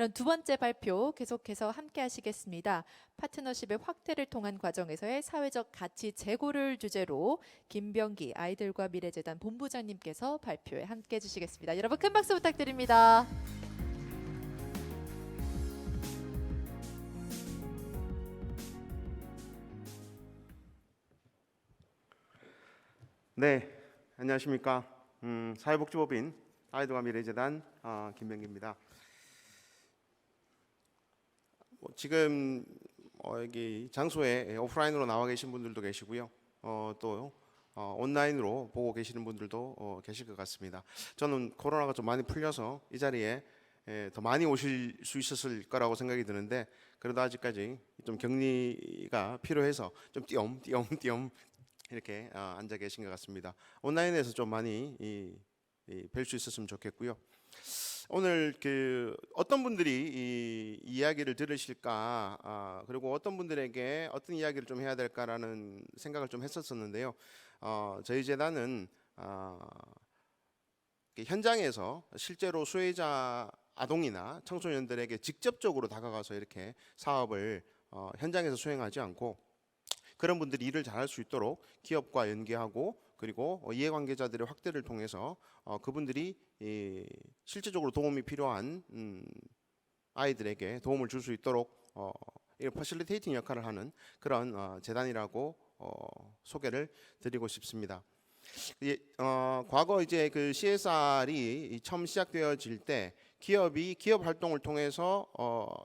그럼 두 번째 발표 계속해서 함께 하시겠습니다. 파트너십의 확대를 통한 과정에서의 사회적 가치 제고를 주제로 김병기 아이들과 미래재단 본부장님께서 발표에 함께 해주시겠습니다. 여러분 큰 박수 부탁드립니다. 네, 안녕하십니까. 사회복지법인 아이들과 미래재단 김병기입니다. 지금 여기 장소에 오프라인으로 나와 계신 분들도 계시고요. 또 온라인으로 보고 계시는 분들도 계실 것 같습니다. 저는 코로나가 좀 많이 풀려서 이 자리에 더 많이 오실 수 있었을 거라고 생각이 드는데, 그래도 아직까지 좀 격리가 필요해서 좀 띄엄띄엄 이렇게 앉아 계신 것 같습니다. 온라인에서 좀 많이 뵐 수 있었으면 좋겠고요. 오늘 어떤 분들이 이 이야기를 들으실까, 그리고 어떤 분들에게 어떤 이야기를 좀 해야 될까라는 생각을 좀 했었었는데요. 저희 재단은 현장에서 실제로 수혜자 아동이나 청소년들에게 직접적으로 다가가서 이렇게 사업을 현장에서 수행하지 않고, 그런 분들이 일을 잘할 수 있도록 기업과 연계하고, 그리고 이해관계자들의 확대를 통해서 그분들이 실제적으로 도움이 필요한 아이들에게 도움을 줄 수 있도록 퍼실리테이팅 역할을 하는 그런 재단이라고 소개를 드리고 싶습니다. 과거 이제 그 CSR이 처음 시작되어질 때 기업 활동을 통해서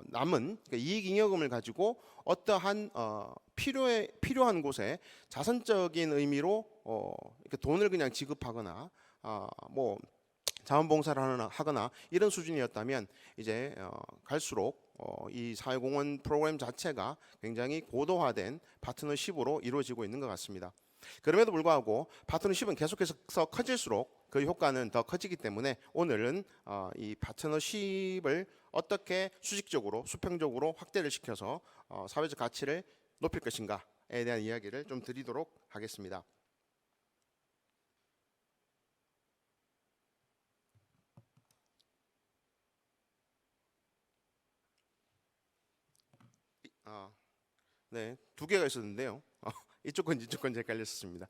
남은 그러니까 이익잉여금을 가지고 어떠한 필요한 곳에 자선적인 의미로 돈을 그냥 지급하거나 뭐 자원봉사를 하거나 이런 수준이었다면, 이제 갈수록 이 사회공헌 프로그램 자체가 굉장히 고도화된 파트너십으로 이루어지고 있는 것 같습니다. 그럼에도 불구하고 파트너십은 계속해서 커질수록 그 효과는 더 커지기 때문에, 오늘은 이 파트너십을 어떻게 수직적으로 수평적으로 확대를 시켜서 사회적 가치를 높일 것인가에 대한 이야기를 좀 드리도록 하겠습니다. 네, 두 개가 있었는데요. 이쪽 건지 이쪽 건지 헷갈렸습니다.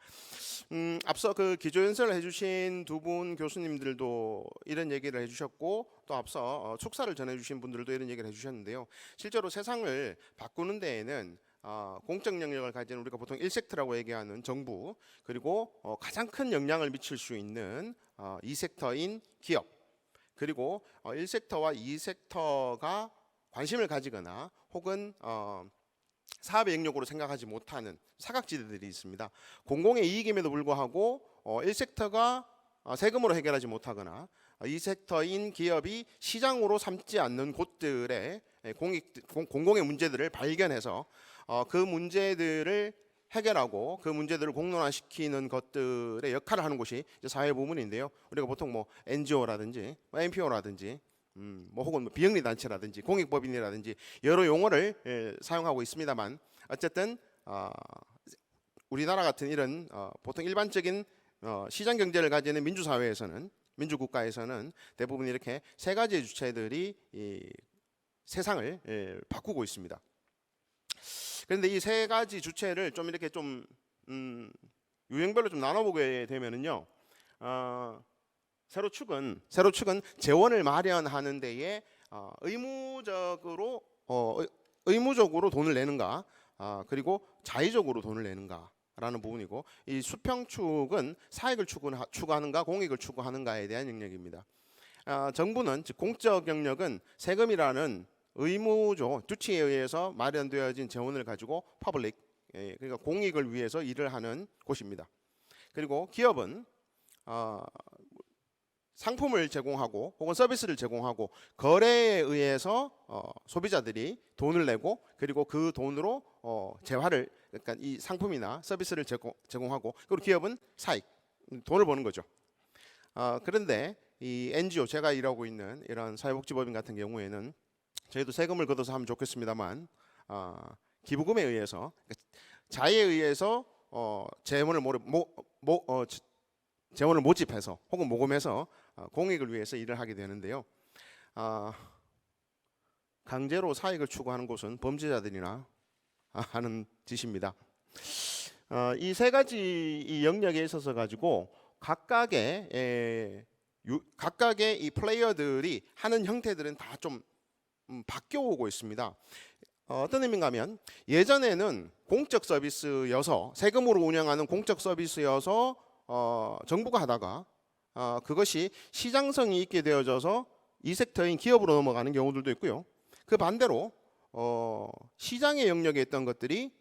앞서 그 기조연설을 해주신 두 분 교수님들도 이런 얘기를 해주셨고, 또 앞서 축사를 전해주신 분들도 이런 얘기를 해주셨는데요. 실제로 세상을 바꾸는 데에는 공적 영역을 가진 우리가 보통 1섹터라고 얘기하는 정부, 그리고 가장 큰 영향을 미칠 수 있는 2섹터인 기업, 그리고 1섹터와 2섹터가 관심을 가지거나 혹은 사업의 영역으로 생각하지 못하는 사각지대들이 있습니다. 공공의 이익임에도 불구하고 1섹터가 세금으로 해결하지 못하거나 2섹터인 기업이 시장으로 삼지 않는 곳들의 공공의 문제들을 발견해서 그 문제들을 해결하고 그 문제들을 공론화시키는 것들의 역할을 하는 곳이 이제 사회 부문인데요. 우리가 보통 뭐 NGO라든지 NPO라든지 뭐 혹은 비영리 단체라든지 공익법인이라든지 여러 용어를 사용하고 있습니다만, 어쨌든 우리나라 같은 이런 보통 일반적인 시장 경제를 가지는 민주사회에서는, 민주국가에서는 대부분 이렇게 세 가지의 주체들이 이 세상을 바꾸고 있습니다. 그런데 이 세 가지 주체를 좀 이렇게 좀 유형별로 좀 나눠보게 되면은요, 세로 축은 재원을 마련하는 데에 의무적으로 돈을 내는가, 그리고 자의적으로 돈을 내는가라는 부분이고, 이 수평축은 사익을 추구하는가 공익을 추구하는가에 대한 영역입니다. 정부는, 즉 공적 영역은 세금이라는 의무조 주체에 의해서 마련되어진 재원을 가지고 퍼블릭, 그러니까 공익을 위해서 일을 하는 곳입니다. 그리고 기업은 상품을 제공하고 혹은 서비스를 제공하고 거래에 의해서 소비자들이 돈을 내고, 그리고 그 돈으로 재화를, 그러니까 이 상품이나 서비스를 제공하고, 그리고 기업은 사익, 돈을 버는 거죠. 그런데 이 NGO, 제가 일하고 있는 이런 사회복지법인 같은 경우에는 저희도 세금을 걷어서 하면 좋겠습니다만, 기부금에 의해서, 그러니까 자의에 의해서 재원을 모집해서 혹은 모금해서 공익을 위해서 일을 하게 되는데요. 강제로 사익을 추구하는 곳은 범죄자들이나 하는 짓입니다. 이 세 가지 이 영역에 있어서 가지고 각각의 이 플레이어들이 하는 형태들은 다 좀 바뀌어 오고 있습니다. 어떤 의미인가 하면 예전에는 공적 서비스여서 세금으로 운영하는 공적 서비스여서 정부가 하다가 그것이 시장성이 있게 되어져서 이 섹터인 기업으로 넘어가는 경우들도 있고요. 그 반대로 시장의 영역에 있던 것들이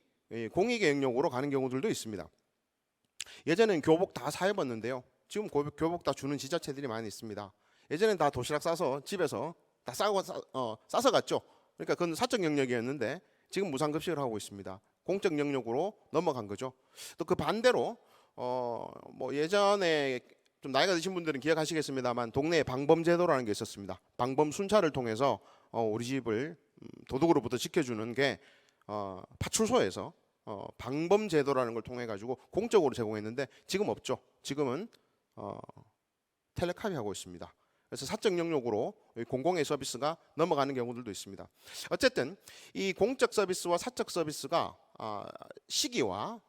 공익의 영역으로 가는 경우들도 있습니다. 예전에는 교복 다 사입었는데요. 지금 교복 다 주는 지자체들이 많이 있습니다. 예전엔 다 도시락 싸서 집에서 다 싸서 갔죠. 그러니까 그건 사적 영역이었는데 지금 무상급식을 하고 있습니다. 공적 영역으로 넘어간 거죠. 또 그 반대로 뭐 예전에 좀 나이가 드신 분들은 기억하시겠습니다만 동네에 방범제도라는 게 있었습니다. 방범 순찰을 통해서 우리 집을 도둑으로부터 지켜주는 게 파출소에서 방범제도라는 걸 통해 가지고 공적으로 제공했는데 지금 없죠. 지금은 텔레카비 하고 있습니다. 그래서 사적 영역으로 공공의 서비스가 넘어가는 경우들도 있습니다. 어쨌든 이 공적 서비스와 사적 서비스가 시기와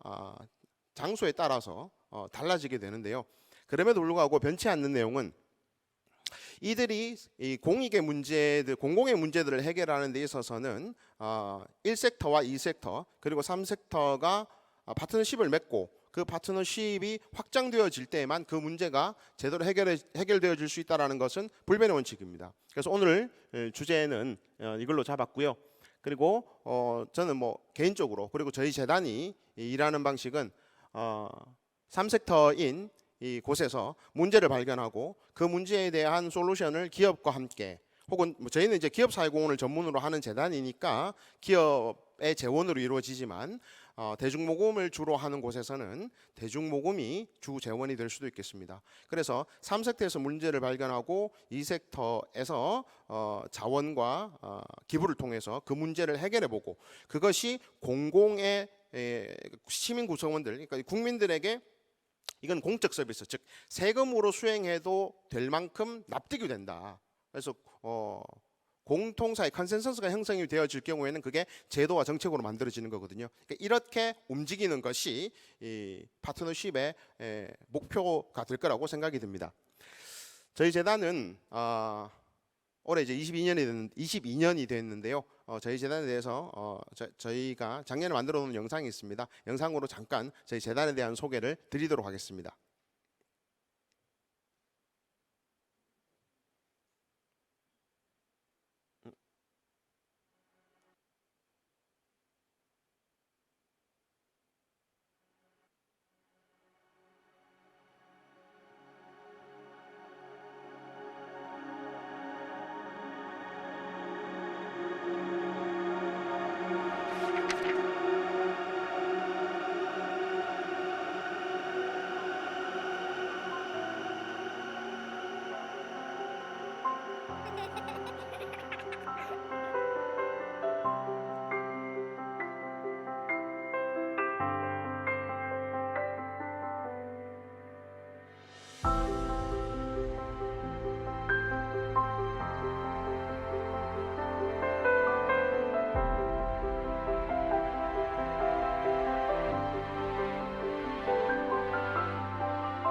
장소에 따라서 달라지게 되는데요. 그럼에도 불구하고 변치 않는 내용은 이들이 이 공익의 문제들, 공공의 문제들을 해결하는 데 있어서는 1섹터와 2섹터 그리고 3섹터가 파트너십을 맺고 그 파트너십이 확장되어질 때에만 그 문제가 제대로 해결되어질 수 있다는 것은 불변의 원칙입니다. 그래서 오늘 주제는 이걸로 잡았고요. 그리고 저는 뭐 개인적으로 그리고 저희 재단이 일하는 방식은 3섹터인 이 곳에서 문제를 발견하고 그 문제에 대한 솔루션을 기업과 함께 혹은 저희는 이제 기업 사회공헌을 전문으로 하는 재단이니까 기업의 재원으로 이루어지지만 대중모금을 주로 하는 곳에서는 대중모금이 주 재원이 될 수도 있겠습니다. 그래서 3섹터에서 문제를 발견하고 2섹터에서 자원과 기부를 통해서 그 문제를 해결해보고 그것이 공공의 시민 구성원들, 그러니까 국민들에게 이건 공적 서비스, 즉 세금으로 수행해도 될 만큼 납득이 된다. 그래서 공통사의 컨센서스가 형성이 되어질 경우에는 그게 제도와 정책으로 만들어지는 거거든요. 그러니까 이렇게 움직이는 것이 이 파트너십의 목표가 될 거라고 생각이 듭니다. 저희 재단은 올해 이제 22년이 됐는데요. 저희 재단에 대해서 저희가 작년에 만들어 놓은 영상이 있습니다. 영상으로 잠깐 저희 재단에 대한 소개를 드리도록 하겠습니다.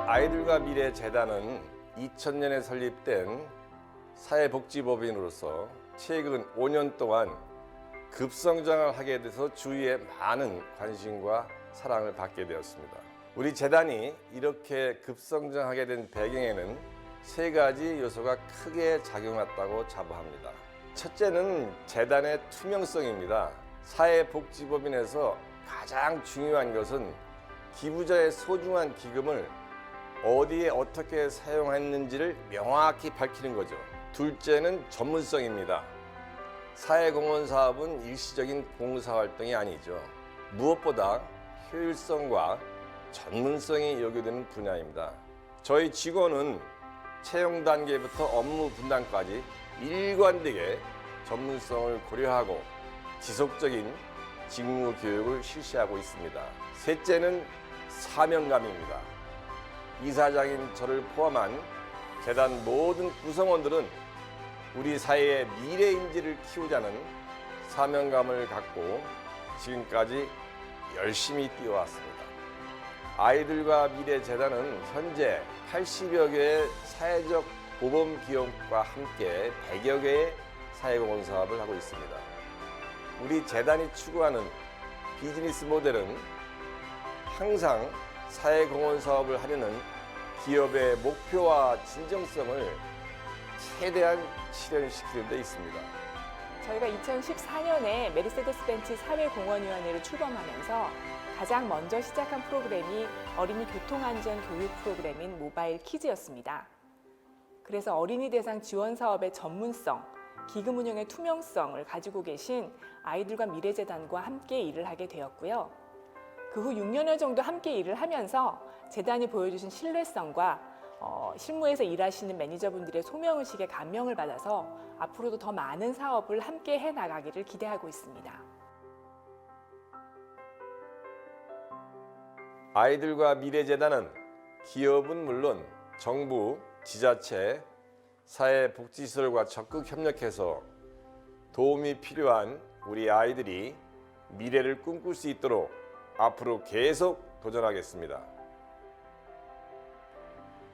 아이들과 미래 재단은 2000년에 설립된 사회복지법인으로서 최근 5년 동안 급성장을 하게 돼서 주위에 많은 관심과 사랑을 받게 되었습니다. 우리 재단이 이렇게 급성장하게 된 배경에는 세 가지 요소가 크게 작용했다고 자부합니다. 첫째는 재단의 투명성입니다. 사회복지법인에서 가장 중요한 것은 기부자의 소중한 기금을 어디에 어떻게 사용했는지를 명확히 밝히는 거죠. 둘째는 전문성입니다. 사회공헌 사업은 일시적인 봉사활동이 아니죠. 무엇보다 효율성과 전문성이 요구되는 분야입니다. 저희 직원은 채용 단계부터 업무 분담까지 일관되게 전문성을 고려하고 지속적인 직무 교육을 실시하고 있습니다. 셋째는 사명감입니다. 이사장인 저를 포함한 재단 모든 구성원들은 우리 사회의 미래 인재를 키우자는 사명감을 갖고 지금까지 열심히 뛰어왔습니다. 아이들과 미래 재단은 현재 80여 개의 사회적 모범 기업과 함께 100여 개의 사회공헌 사업을 하고 있습니다. 우리 재단이 추구하는 비즈니스 모델은 항상 사회공헌 사업을 하려는 기업의 목표와 진정성을 최대한 실현시키는 데 있습니다. 저희가 2014년에 메르세데스벤츠 사회공헌위원회를 출범하면서 가장 먼저 시작한 프로그램이 어린이 교통안전 교육 프로그램인 모바일 키즈였습니다. 그래서 어린이 대상 지원 사업의 전문성, 기금 운영의 투명성을 가지고 계신 아이들과 미래재단과 함께 일을 하게 되었고요. 그 후 6년여 정도 함께 일을 하면서 재단이 보여주신 신뢰성과 실무에서 일하시는 매니저분들의 소명의식에 감명을 받아서 앞으로도 더 많은 사업을 함께 해나가기를 기대하고 있습니다. 아이들과 미래재단은 기업은 물론 정부, 지자체, 사회복지시설과 적극 협력해서 도움이 필요한 우리 아이들이 미래를 꿈꿀 수 있도록 앞으로 계속 도전하겠습니다.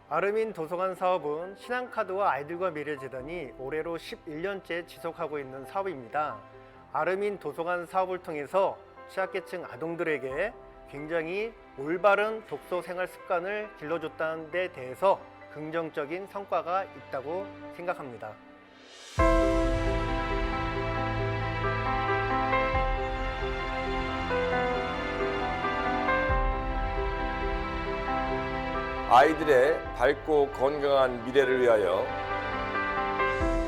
아르민 도서관 사업은 신한카드와 아이들과 미래재단이 올해로 11년째 지속하고 있는 사업입니다. 아르민 도서관 사업을 통해서 취약계층 아동들에게 굉장히 올바른 독서 생활 습관을 길러줬다는 데 대해서 긍정적인 성과가 있다고 생각합니다. 아이들의 밝고 건강한 미래를 위하여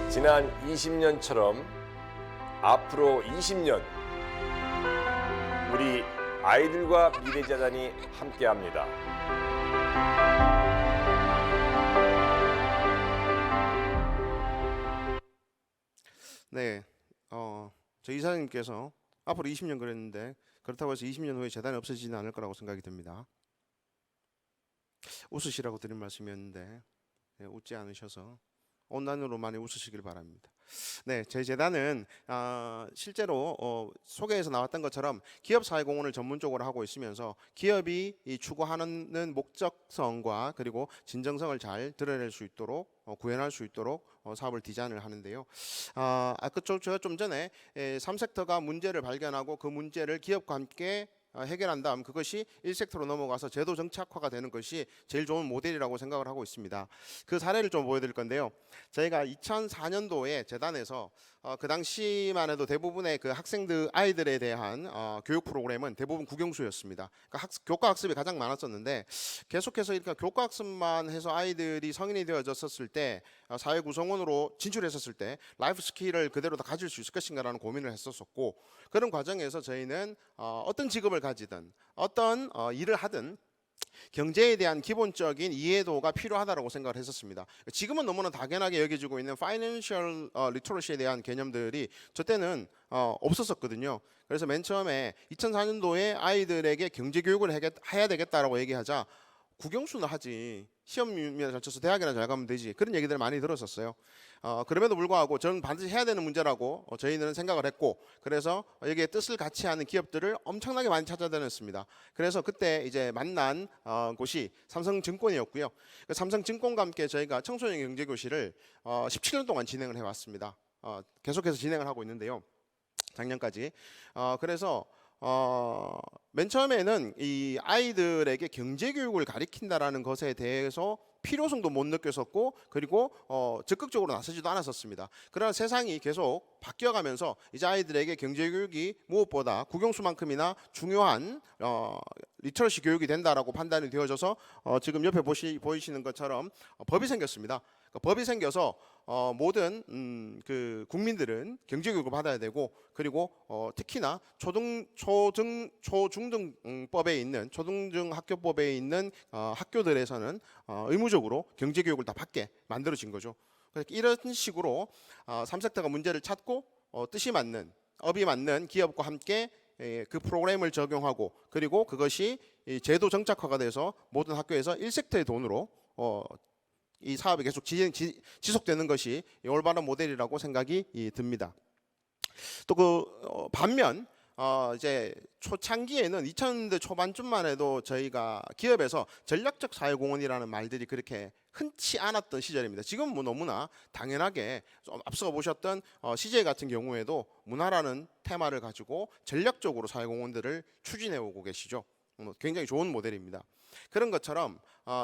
지난 20년처럼 앞으로 20년 우리 아이들과 미래재단이 함께합니다. 네, 저희 이사장님께서 앞으로 20년 그랬는데 그렇다고 해서 20년 후에 재단이 없어지지는 않을 거라고 생각이 듭니다. 웃으시라고 드린 말씀이었는데 웃지 않으셔서 온난으로 많이 웃으시길 바랍니다. 네, 제 재단은 실제로 소개에서 나왔던 것처럼 기업 사회공헌을 전문적으로 하고 있으면서 기업이 추구하는 목적성과 그리고 진정성을 잘 드러낼 수 있도록 구현할 수 있도록 사업을 디자인을 하는데요. 제가 좀 전에 3섹터가 문제를 발견하고 그 문제를 기업과 함께 해결한 다음 그것이 1섹터로 넘어가서 제도 정착화가 되는 것이 제일 좋은 모델이라고 생각을 하고 있습니다. 그 사례를 좀 보여드릴 건데요. 저희가 2004년도에 재단에서 그 당시만 해도 대부분의 그 학생들 아이들에 대한 교육 프로그램은 대부분 국영수였습니다. 그러니까 교과 학습이 가장 많았었는데 계속해서 이렇게 교과 학습만 해서 아이들이 성인이 되어졌었을 때 사회 구성원으로 진출했었을 때 라이프 스킬을 그대로 다 가질 수 있을 것인가라는 고민을 했었었고 그런 과정에서 저희는 어떤 직업을 가지든 어떤 일을 하든 경제에 대한 기본적인 이해도가 필요하다고 생각을 했었습니다. 지금은 너무나 당연하게 여겨지고 있는 파이낸셜 리터러시에 대한 개념들이 저 때는 없었었거든요. 그래서 맨 처음에 2004년도에 아이들에게 경제 교육을 해야 되겠다라고 얘기하자 국영수나 하지 시험이나 잘 쳐서 대학이나 잘 가면 되지 그런 얘기들을 많이 들었었어요. 그럼에도 불구하고 저는 반드시 해야 되는 문제라고 저희는 생각을 했고 그래서 여기에 뜻을 같이 하는 기업들을 엄청나게 많이 찾아다녔습니다. 그래서 그때 이제 만난 곳이 삼성증권이었고요. 삼성증권과 함께 저희가 청소년 경제교실을 17년 동안 진행을 해왔습니다. 계속해서 진행을 하고 있는데요. 작년까지. 그래서 맨 처음에는 이 아이들에게 경제 교육을 가리킨다라는 것에 대해서 필요성도 못 느꼈었고 그리고 적극적으로 나서지도 않았었습니다. 그러나 세상이 계속 바뀌어가면서 이제 아이들에게 경제 교육이 무엇보다 국영수만큼이나 중요한 리터러시 교육이 된다라고 판단이 되어져서 지금 옆에 보이시는 것처럼 법이 생겼습니다. 법이 생겨서 모든 국민들은 경제교육을 받아야 되고 그리고 특히나 초중등법에 있는 초등학교법에 있는 학교들에서는 의무적으로 경제교육을 다 받게 만들어진 거죠. 그래서 이런 식으로 3섹터가 문제를 찾고 뜻이 맞는 업이 맞는 기업과 함께 그 프로그램을 적용하고 그리고 그것이 제도 정착화가 돼서 모든 학교에서 1섹터의 돈으로 이 사업이 계속 지속되는 것이 올바른 모델이라고 생각이 듭니다. 또 반면 이제 초창기에는 2000년대 초반쯤만 해도 저희가 기업에서 전략적 사회공헌이라는 말들이 그렇게 흔치 않았던 시절입니다. 지금은 뭐 너무나 당연하게 앞서 보셨던 CJ 같은 경우에도 문화라는 테마를 가지고 전략적으로 사회공헌들을 추진해 오고 계시죠. 굉장히 좋은 모델입니다. 그런 것처럼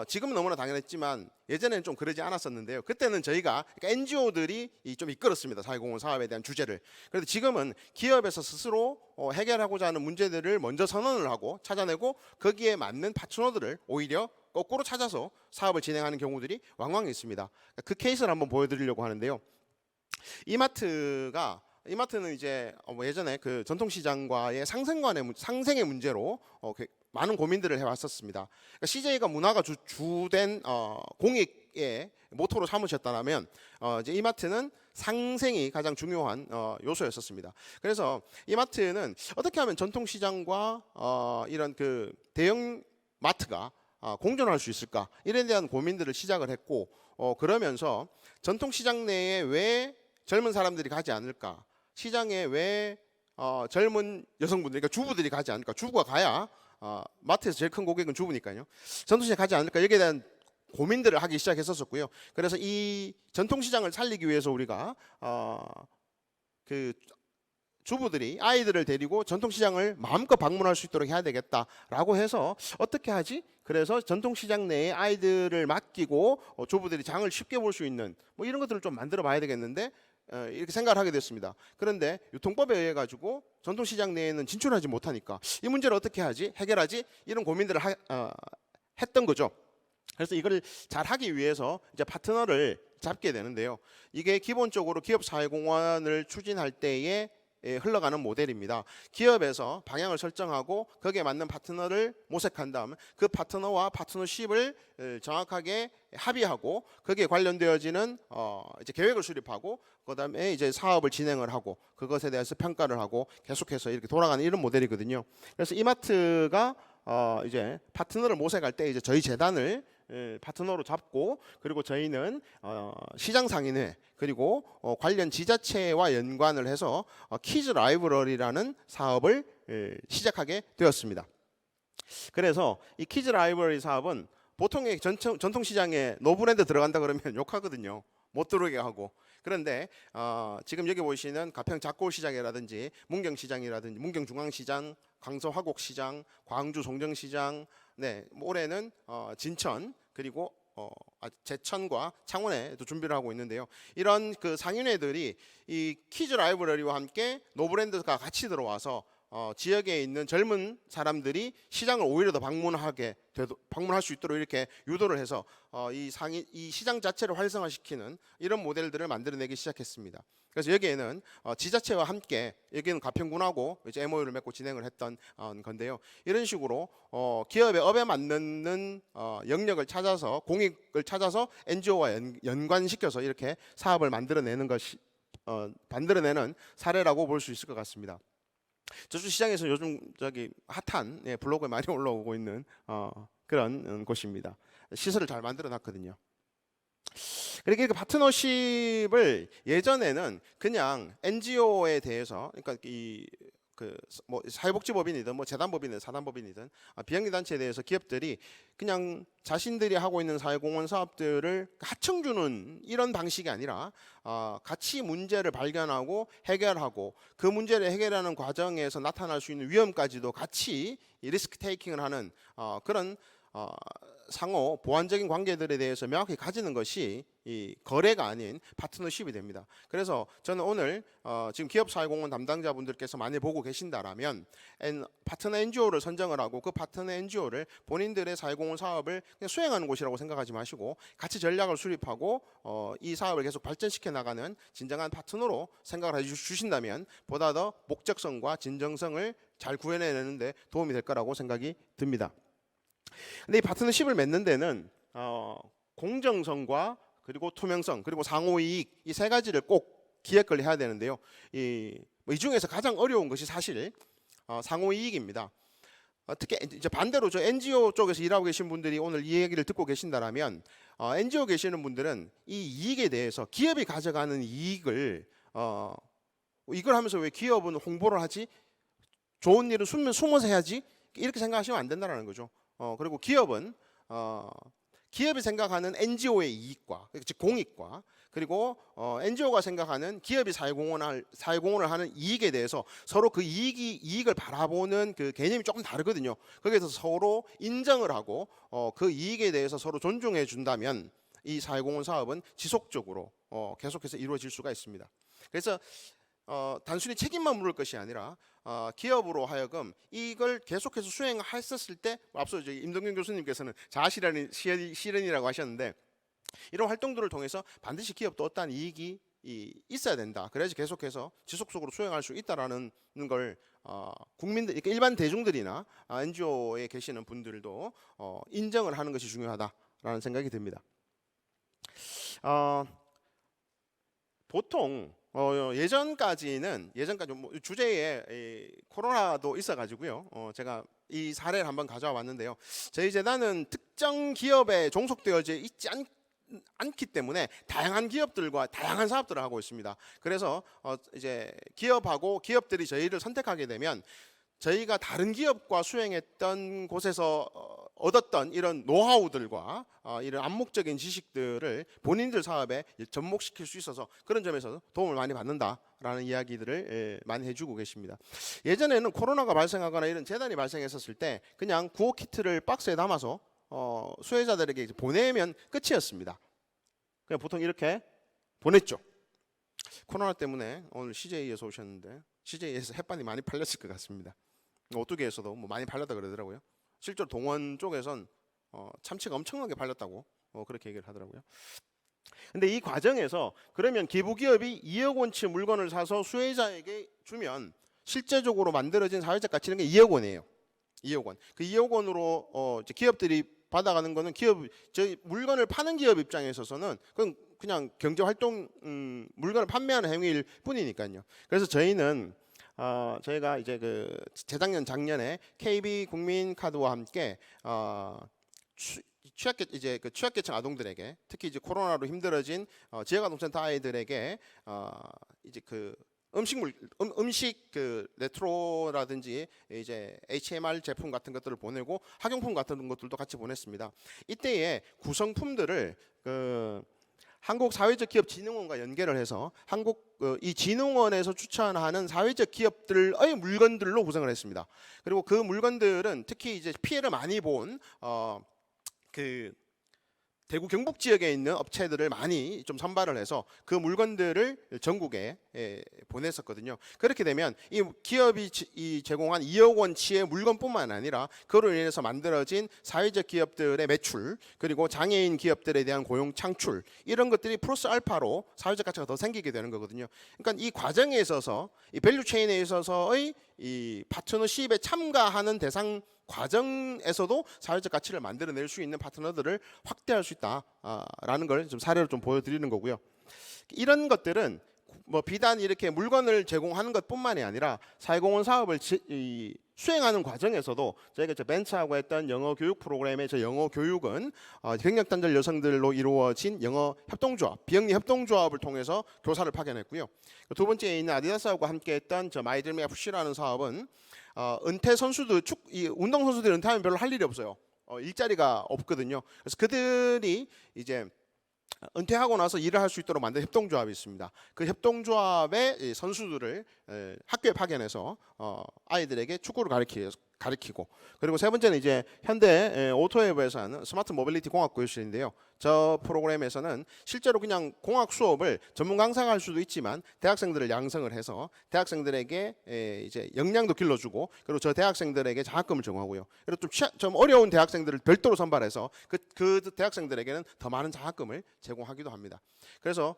지금은 너무나 당연했지만 예전에는 좀 그러지 않았었는데요. 그때는 저희가 NGO들이 좀 이끌었습니다. 사회공헌 사업에 대한 주제를. 그런데 지금은 기업에서 스스로 해결하고자 하는 문제들을 먼저 선언을 하고 찾아내고 거기에 맞는 파트너들을 오히려 거꾸로 찾아서 사업을 진행하는 경우들이 왕왕 있습니다. 그 케이스를 한번 보여드리려고 하는데요. 이마트는 이제 예전에 그 전통시장과의 상생의 문제로 많은 고민들을 해왔었습니다. 그러니까 CJ가 문화가 주된 공익의 모토로 삼으셨다면 이제 이마트는 상생이 가장 중요한 요소였었습니다. 그래서 이마트는 어떻게 하면 전통시장과 이런 그 대형 마트가 공존할 수 있을까? 이에 대한 고민들을 시작을 했고 그러면서 전통시장 내에 왜 젊은 사람들이 가지 않을까? 시장에 왜 젊은 여성분들, 그러니까 주부들이 가지 않을까? 주부가 가야 마트에서 제일 큰 고객은 주부니까요. 전통시장에 가지 않을까? 여기에 대한 고민들을 하기 시작했었고요. 그래서 이 전통시장을 살리기 위해서 우리가 그 주부들이 아이들을 데리고 전통시장을 마음껏 방문할 수 있도록 해야 되겠다라고 해서 어떻게 하지? 그래서 전통시장 내에 아이들을 맡기고 주부들이 장을 쉽게 볼 수 있는 뭐 이런 것들을 좀 만들어 봐야 되겠는데 이렇게 생각을 하게 됐습니다. 그런데 유통법에 의해 가지고 전통시장 내에는 진출하지 못하니까 이 문제를 어떻게 하지? 해결하지? 이런 고민들을 했던 거죠. 그래서 이걸 잘 하기 위해서 이제 파트너를 잡게 되는데요. 이게 기본적으로 기업 사회공헌을 추진할 때에 흘러가는 모델입니다. 기업에서 방향을 설정하고 거기에 맞는 파트너를 모색한 다음 그 파트너와 파트너십을 정확하게 합의하고 거기에 관련되어지는 이제 계획을 수립하고 그다음에 이제 사업을 진행을 하고 그것에 대해서 평가를 하고 계속해서 이렇게 돌아가는 이런 모델이거든요. 그래서 이마트가 이제 파트너를 모색할 때 이제 저희 재단을 파트너로 잡고 그리고 저희는 시장상인회 그리고 관련 지자체와 연관을 해서 키즈 라이브러리라는 사업을 시작하게 되었습니다. 그래서 이 키즈 라이브러리 사업은 보통의 전통시장에 노브랜드 들어간다 그러면 욕하거든요. 못 들어오게 하고. 그런데 지금 여기 보시는 가평 작고시장이라든지 문경시장이라든지 문경중앙시장, 강서 화곡시장, 광주 송정시장, 올해는 진천 그리고 제천과 창원에도 준비를 하고 있는데요. 이런 그 상인회들이 이 키즈 라이브러리와 함께 노브랜드가 같이 들어와서 지역에 있는 젊은 사람들이 시장을 오히려 더 방문할 수 있도록 이렇게 유도를 해서 이 시장 자체를 활성화시키는 이런 모델들을 만들어내기 시작했습니다. 그래서 여기에는 지자체와 함께 여기는 가평군하고 이제 MOU를 맺고 진행을 했던 건데요. 이런 식으로 기업의 업에 맞는 영역을 찾아서 공익을 찾아서 NGO와 연관시켜서 이렇게 사업을 만들어내는 사례라고 볼 수 있을 것 같습니다. 저주 시장에서 요즘 핫한 블로그에 많이 올라오고 있는 그런 곳입니다. 시설을 잘 만들어 놨거든요. 그러니까 이렇게 파트너십을 예전에는 그냥 NGO에 대해서 그러니까 뭐 사회복지법인이든 뭐 재단법인이든 사단법인이든 비영리 단체에 대해서 기업들이 그냥 자신들이 하고 있는 사회공헌 사업들을 하청 주는 이런 방식이 아니라 같이 문제를 발견하고 해결하고 그 문제를 해결하는 과정에서 나타날 수 있는 위험까지도 같이 리스크 테이킹을 하는 그런 상호 보완적인 관계들에 대해서 명확히 가지는 것이 이 거래가 아닌 파트너십이 됩니다. 그래서 저는 오늘 지금 기업 사회공헌 담당자분들께서 많이 보고 계신다라면 파트너 NGO를 선정을 하고 그 파트너 NGO를 본인들의 사회공헌 사업을 그냥 수행하는 곳이라고 생각하지 마시고 같이 전략을 수립하고 이 사업을 계속 발전시켜 나가는 진정한 파트너로 생각을 해주신다면 보다 더 목적성과 진정성을 잘 구현해내는데 도움이 될 거라고 생각이 듭니다. 근데 이 파트너십을 맺는 데는 공정성과 그리고 투명성 그리고 상호이익 이 세 가지를 꼭 기획을 해야 되는데요. 이 중에서 가장 어려운 것이 사실 상호이익입니다. 특히 이제 반대로 저 NGO 쪽에서 일하고 계신 분들이 오늘 이 얘기를 듣고 계신다라면 NGO 계시는 분들은 이 이익에 대해서 기업이 가져가는 이익을 이걸 하면서 왜 기업은 홍보를 하지? 좋은 일은 숨어서 해야지? 이렇게 생각하시면 안 된다는 거죠. 그리고 기업은 기업이 생각하는 NGO의 이익과 즉 공익과 그리고 NGO가 생각하는 기업이 사회공헌을 하는 이익에 대해서 서로 그 이익을 바라보는 그 개념이 조금 다르거든요. 거기에서 서로 인정을 하고 그 이익에 대해서 서로 존중해 준다면 이 사회공헌 사업은 지속적으로 계속해서 이루어질 수가 있습니다. 그래서 단순히 책임만 물을 것이 아니라 기업으로 하여금 이걸 계속해서 수행했었을 때 앞서 임동균 교수님께서는 자아실현이라고 하셨는데 이런 활동들을 통해서 반드시 기업도 어떠한 이익이 있어야 된다. 그래야지 계속해서 지속적으로 수행할 수 있다라는 걸 국민들, 그러니까 일반 대중들이나 NGO에 계시는 분들도 인정을 하는 것이 중요하다라는 생각이 듭니다. 보통 예전까지는 뭐 주제에 코로나도 있어가지고요. 제가 이 사례를 한번 가져와 봤는데요. 저희 재단은 특정 기업에 종속되어져 있지 않기 때문에 다양한 기업들과 다양한 사업들을 하고 있습니다. 그래서 이제 기업들이 저희를 선택하게 되면 저희가 다른 기업과 수행했던 곳에서 얻었던 이런 노하우들과 이런 암묵적인 지식들을 본인들 사업에 접목시킬 수 있어서 그런 점에서 도움을 많이 받는다라는 이야기들을 많이 해주고 계십니다. 예전에는 코로나가 발생하거나 이런 재난이 발생했었을 때 그냥 구호 키트를 박스에 담아서 수혜자들에게 보내면 끝이었습니다. 그냥 보통 이렇게 보냈죠. 코로나 때문에 오늘 CJ에서 오셨는데 CJ에서 햇반이 많이 팔렸을 것 같습니다. 오뚜기에서도 뭐 많이 팔렸다 그러더라고요. 실제로 동원 쪽에선 참치가 엄청나게 팔렸다고 그렇게 얘기를 하더라고요. 근데 이 과정에서 그러면 기부기업이 2억 원치 물건을 사서 수혜자에게 주면 실제적으로 만들어진 사회적 가치는 게 2억 원이에요. 2억 원. 그 2억 원으로 이제 기업들이 받아가는 거는 물건을 파는 기업 입장에 있어서는 그냥 경제 활동 물건을 판매하는 행위일 뿐이니까요. 그래서 저희는 저희가 이제 작년에 KB 국민카드와 함께 취약계층 아동들에게 특히 이제 코로나로 힘들어진 지역아동센터 아이들에게 이제 음식 레트로라든지 이제 HMR 제품 같은 것들을 보내고 학용품 같은 것들도 같이 보냈습니다. 이때에 구성품들을 한국사회적기업진흥원과 연계를 해서 이 진흥원에서 추천하는 사회적 기업들의 물건들로 구성을 했습니다. 그리고 그 물건들은 특히 이제 피해를 많이 본 대구 경북 지역에 있는 업체들을 많이 좀 선발을 해서 그 물건들을 전국에 보냈었거든요. 그렇게 되면 이 기업이 제공한 2억 원치의 물건뿐만 아니라 그로 인해서 만들어진 사회적 기업들의 매출 그리고 장애인 기업들에 대한 고용 창출 이런 것들이 플러스 알파로 사회적 가치가 더 생기게 되는 거거든요. 그러니까 이 과정에 있어서 이 밸류 체인에 있어서의 이 파트너십에 참가하는 대상 과정에서도 사회적 가치를 만들어낼 수 있는 파트너들을 확대할 수 있다라는 걸 좀 사례로 좀 보여드리는 거고요. 이런 것들은 뭐 비단 이렇게 물건을 제공하는 것뿐만이 아니라 사회공헌 사업을 수행하는 과정에서도 저희가 벤처하고 했던 영어 교육 프로그램의 영어 교육은 경력단절 여성들로 이루어진 영어 협동조합, 비영리 협동조합을 통해서 교사를 파견했고요. 두 번째에 있는 아디다스하고 함께했던 마이드림 FC라는 사업은 은퇴 선수들, 운동 선수들이 은퇴하면 별로 할 일이 없어요. 일자리가 없거든요. 그래서 그들이 이제 은퇴하고 나서 일을 할 수 있도록 만든 협동조합이 있습니다. 그 협동조합의 선수들을 학교에 파견해서 아이들에게 축구를 가르치고 그리고 세 번째는 이제 현대 오토웨브에서 하는 스마트 모빌리티 공학 교실인데요. 저 프로그램에서는 실제로 그냥 공학 수업을 전문 강사가 할 수도 있지만 대학생들을 양성을 해서 대학생들에게 이제 역량도 길러주고 그리고 저 대학생들에게 장학금을 제공하고요. 그리고 좀 어려운 대학생들을 별도로 선발해서 그 대학생들에게는 더 많은 장학금을 제공하기도 합니다. 그래서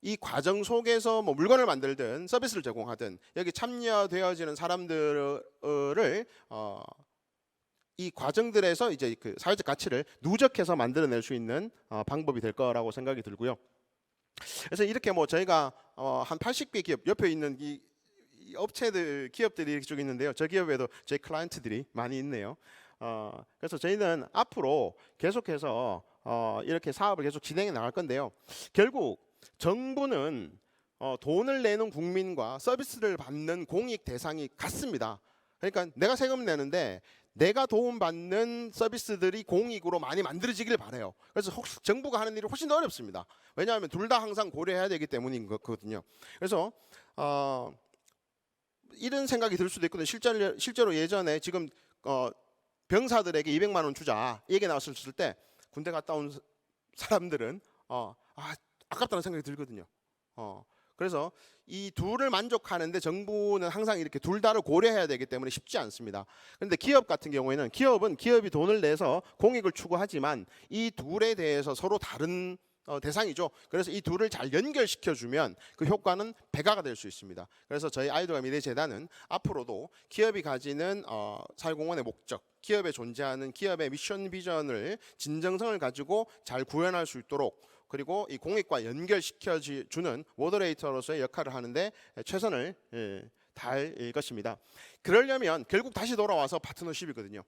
이 과정 속에서 뭐 물건을 만들든 서비스를 제공하든 여기 참여되어지는 사람들을 이 과정들에서 이제 그 사회적 가치를 누적해서 만들어낼 수 있는 방법이 될 거라고 생각이 들고요. 그래서 이렇게 뭐 저희가 한 80개 기업 옆에 있는 이 업체들, 기업들이 쭉 있는데요. 저 기업에도 저희 클라이언트들이 많이 있네요. 그래서 저희는 앞으로 계속해서 이렇게 사업을 계속 진행해 나갈 건데요. 결국 정부는 돈을 내는 국민과 서비스를 받는 공익 대상이 같습니다. 그러니까 내가 세금 내는데 내가 도움받는 서비스들이 공익으로 많이 만들어지길 바라요. 그래서 혹시 정부가 하는 일이 훨씬 더 어렵습니다. 왜냐하면 둘 다 항상 고려해야 되기 때문인 거거든요. 그래서 이런 생각이 들 수도 있거든요. 실제로 예전에 지금 병사들에게 200만 원 주자 이 얘기 나왔을 때 군대 갔다 온 사람들은 아깝다는 생각이 들거든요. 그래서 이 둘을 만족하는데 정부는 항상 이렇게 둘 다를 고려해야 되기 때문에 쉽지 않습니다. 그런데 기업 같은 경우에는 기업이 돈을 내서 공익을 추구하지만 이 둘에 대해서 서로 다른 대상이죠. 그래서 이 둘을 잘 연결시켜주면 그 효과는 배가가 될 수 있습니다. 그래서 저희 아이들과 미래재단은 앞으로도 기업이 가지는 사회공헌의 목적, 기업에 존재하는 기업의 미션 비전을 진정성을 가지고 잘 구현할 수 있도록 그리고 이 공익과 연결시켜주는 모더레이터로서의 역할을 하는데 최선을 다할 것입니다. 그러려면 결국 다시 돌아와서 파트너십이거든요.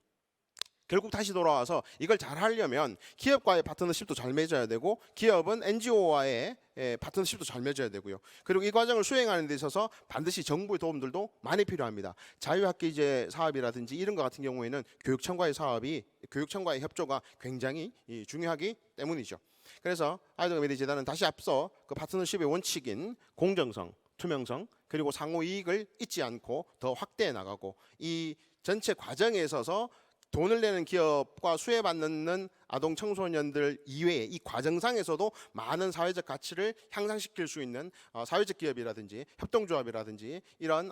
결국 다시 돌아와서 이걸 잘 하려면 기업과의 파트너십도 잘 맺어야 되고 기업은 NGO와의 파트너십도 잘 맺어야 되고요. 그리고 이 과정을 수행하는 데 있어서 반드시 정부의 도움들도 많이 필요합니다. 자유학기제 사업이라든지 이런 것 같은 경우에는 교육청과의 협조가 굉장히 중요하기 때문이죠. 그래서 아이들과 미래재단은 다시 앞서 그 파트너십의 원칙인 공정성, 투명성 그리고 상호 이익을 잊지 않고 더 확대해 나가고 이 전체 과정에 있어서 돈을 내는 기업과 수혜받는 아동 청소년들 이외에 이 과정상에서도 많은 사회적 가치를 향상시킬 수 있는 사회적 기업이라든지 협동조합이라든지 이런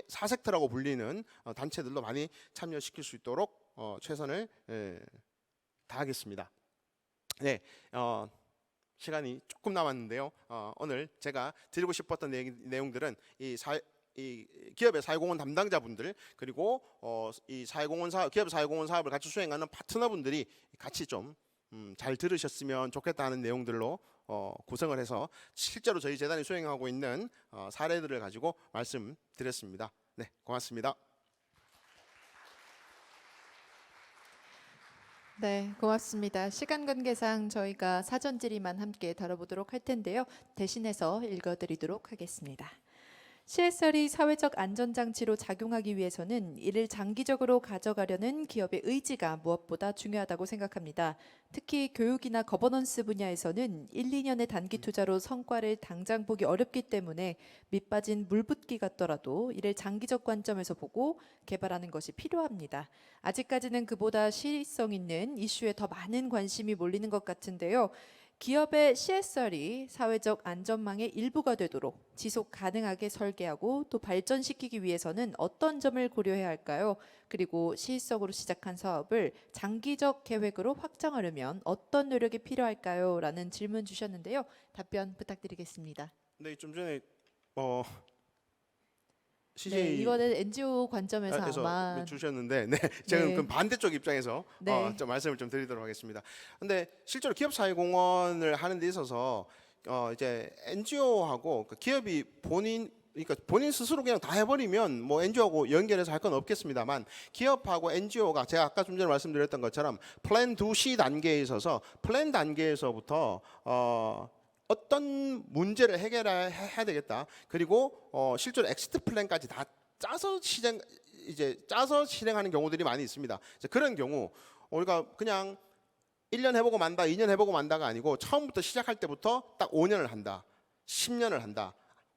사섹터라고 불리는 단체들도 많이 참여시킬 수 있도록 최선을 다하겠습니다. 네, 시간이 조금 남았는데요. 오늘 제가 드리고 싶었던 내용들은 이 기업의 사회공헌 담당자분들 그리고 이 기업 사회공헌 사업을 같이 수행하는 파트너분들이 같이 좀 잘 들으셨으면 좋겠다는 내용들로 구성을 해서 실제로 저희 재단이 수행하고 있는 사례들을 가지고 말씀드렸습니다. 네, 고맙습니다. 네, 고맙습니다. 시간 관계상 저희가 사전 질의만 함께 다뤄보도록 할 텐데요. 대신해서 읽어드리도록 하겠습니다. CSR이 사회적 안전장치로 작용하기 위해서는 이를 장기적으로 가져가려는 기업의 의지가 무엇보다 중요하다고 생각합니다. 특히 교육이나 거버넌스 분야에서는 1, 2년의 단기 투자로 성과를 당장 보기 어렵기 때문에 밑빠진 물붓기 같더라도 이를 장기적 관점에서 보고 개발하는 것이 필요합니다. 아직까지는 그보다 시의성 있는 이슈에 더 많은 관심이 몰리는 것 같은데요. 기업의 CSR이 사회적 안전망의 일부가 되도록 지속 가능하게 설계하고 또 발전시키기 위해서는 어떤 점을 고려해야 할까요? 그리고 시의성으로 시작한 사업을 장기적 계획으로 확장하려면 어떤 노력이 필요할까요? 라는 질문 주셨는데요. 답변 부탁드리겠습니다. 네, 좀 전에 CJ 네, 이거는 NGO 관점에서 아마 주셨는데, 네, 제가 네. 그럼 반대쪽 입장에서 네. 좀 말씀을 좀 드리도록 하겠습니다. 근데 실제로 기업 사회공헌을 하는 데 있어서 이제 NGO하고 기업이 그러니까 본인 스스로 그냥 다 해버리면 뭐 NGO하고 연결해서 할 건 없겠습니다.만 기업하고 NGO가 제가 아까 좀 전에 말씀드렸던 것처럼 플랜 2C 단계에 있어서 플랜 단계에서부터 어떤 문제를 해결해야 되겠다. 그리고 실제로 엑시트 플랜까지 다 짜서 실행하는 경우들이 많이 있습니다. 그런 경우 우리가 그냥 1년 해보고 만다, 2년 해보고 만다가 아니고 처음부터 시작할 때부터 딱 5년을 한다, 10년을 한다.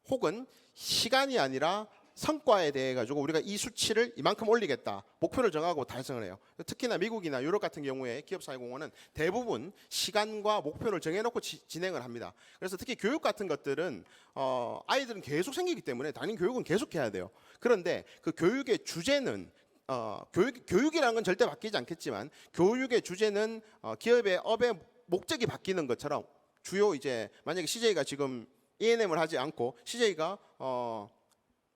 혹은 시간이 아니라 성과에 대해 가지고 우리가 이 수치를 이만큼 올리겠다 목표를 정하고 달성을 해요. 특히나 미국이나 유럽 같은 경우에 기업 사회공헌은 대부분 시간과 목표를 정해놓고 진행을 합니다. 그래서 특히 교육 같은 것들은 아이들은 계속 생기기 때문에 당연히 교육은 계속 해야 돼요. 그런데 그 교육의 주제는 교육이라는 건 절대 바뀌지 않겠지만 교육의 주제는 기업의 업의 목적이 바뀌는 것처럼 주요 이제 만약에 CJ가 지금 E&M을 하지 않고 CJ가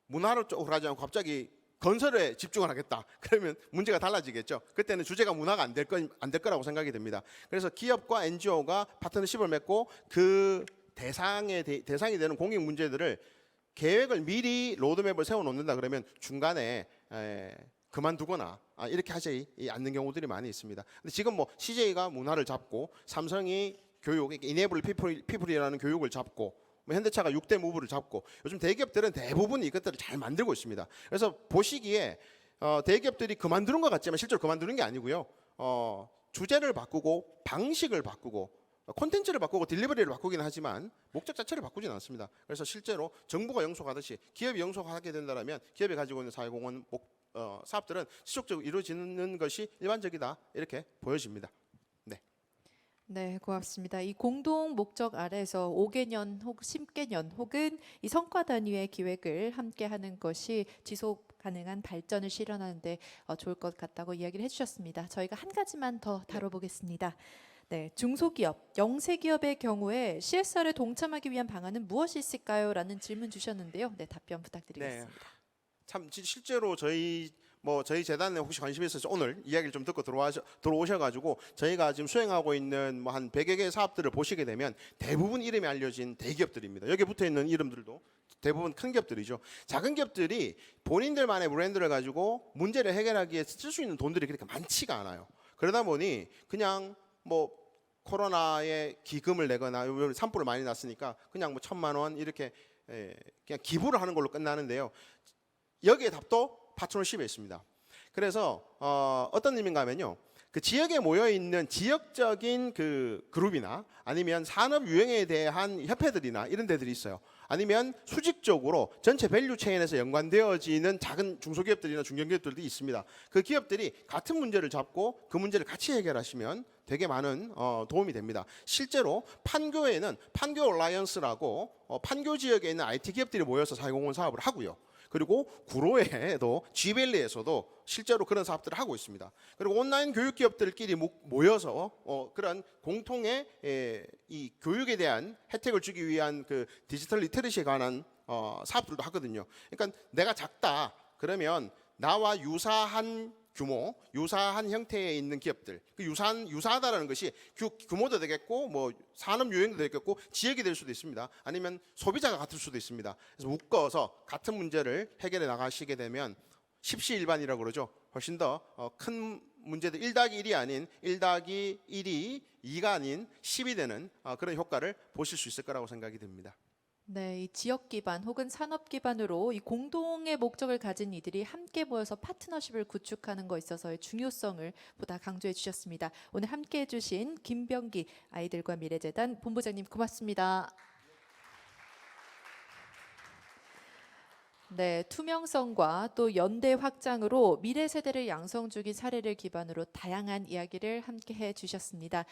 문화로 쪽으로 하지 않고 갑자기 건설에 집중을 하겠다. 그러면 문제가 달라지겠죠. 그때는 주제가 문화가 안 될 거라고 생각이 됩니다. 그래서 기업과 NGO가 파트너십을 맺고 그 대상이 되는 공익 문제들을 계획을 미리 로드맵을 세워놓는다 그러면 중간에 그만두거나 이렇게 하지 않는 경우들이 많이 있습니다. 근데 지금 뭐 CJ가 문화를 잡고 삼성이 교육, 이네이블 피플이라는 교육을 잡고 뭐 현대차가 6대 무브를 잡고 요즘 대기업들은 대부분 이것들을 잘 만들고 있습니다. 그래서 보시기에 대기업들이 그만두는 것 같지만 실제로 그만두는 게 아니고요. 주제를 바꾸고 방식을 바꾸고 콘텐츠를 바꾸고 딜리버리를 바꾸긴 하지만 목적 자체를 바꾸지는 않습니다. 그래서 실제로 정부가 영속하듯이 기업이 영속하게 된다면 기업이 가지고 있는 사회공헌 사업들은 지속적으로 이루어지는 것이 일반적이다 이렇게 보여집니다. 네, 고맙습니다. 이 공동 목적 아래에서 5개년 혹 10개년 혹은 이 성과 단위의 기획을 함께 하는 것이 지속 가능한 발전을 실현하는데 좋을 것 같다고 이야기를 해주셨습니다. 저희가 한 가지만 더 다뤄보겠습니다. 네, 중소기업, 영세기업의 경우에 CSR에 동참하기 위한 방안은 무엇이 있을까요? 라는 질문 주셨는데요. 네, 답변 부탁드리겠습니다. 참 실제로 저희 재단에 혹시 관심이 있어서 오늘 이야기를 좀 듣고 들어오셔가지고 저희가 지금 수행하고 있는 뭐 한 100여 개의 사업들을 보시게 되면 대부분 이름이 알려진 대기업들입니다. 여기 붙어 있는 이름들도 대부분 큰 기업들이죠. 작은 기업들이 본인들만의 브랜드를 가지고 문제를 해결하기에 쓸 수 있는 돈들이 그렇게 많지가 않아요. 그러다 보니 그냥 뭐 코로나에 기금을 내거나 산불을 많이 났으니까 그냥 뭐 1,000만 원 이렇게 그냥 기부를 하는 걸로 끝나는데요. 여기에 답도 파트너십에 있습니다. 그래서 어떤 의미인가 하면요. 그 지역에 모여 있는 지역적인 그 그룹이나 아니면 산업 유행에 대한 협회들이나 이런 데들이 있어요. 아니면 수직적으로 전체 밸류 체인에서 연관되어지는 작은 중소기업들이나 중견기업들도 있습니다. 그 기업들이 같은 문제를 잡고 그 문제를 같이 해결하시면 되게 많은 도움이 됩니다. 실제로 판교에는 판교 얼라이언스라고 판교 지역에 있는 IT 기업들이 모여서 사회공헌 사업을 하고요. 그리고 구로에도 G밸리에서도 실제로 그런 사업들을 하고 있습니다. 그리고 온라인 교육 기업들끼리 모여서 그런 공통의 이 교육에 대한 혜택을 주기 위한 그 디지털 리터러시에 관한 사업들도 하거든요. 그러니까 내가 작다 그러면 나와 유사한 규모, 유사한 형태에 있는 기업들, 그 유사하다라는 것이 규모도 되겠고, 뭐 산업 유형도 되겠고, 지역이 될 수도 있습니다. 아니면 소비자가 같을 수도 있습니다. 그래서 묶어서 같은 문제를 해결해 나가시게 되면 십시일반이라고 그러죠. 훨씬 더 큰 문제들 1+1이 아닌 1+1이 2가 아닌 10이 되는 그런 효과를 보실 수 있을 거라고 생각이 듭니다. 네, 이 지역 기반 혹은 산업 기반으로 이 공동의 목적을 가진 이들이 함께 모여서 파트너십을 구축하는 것 있어서의 중요성을 보다 강조해 주셨습니다. 오늘 함께 해주신 김병기 아이들과 미래재단 본부장님 고맙습니다. 네, 투명성과 또 연대 확장으로 미래 세대를 양성 중인 사례를 기반으로 다양한 이야기를 함께 해 주셨습니다.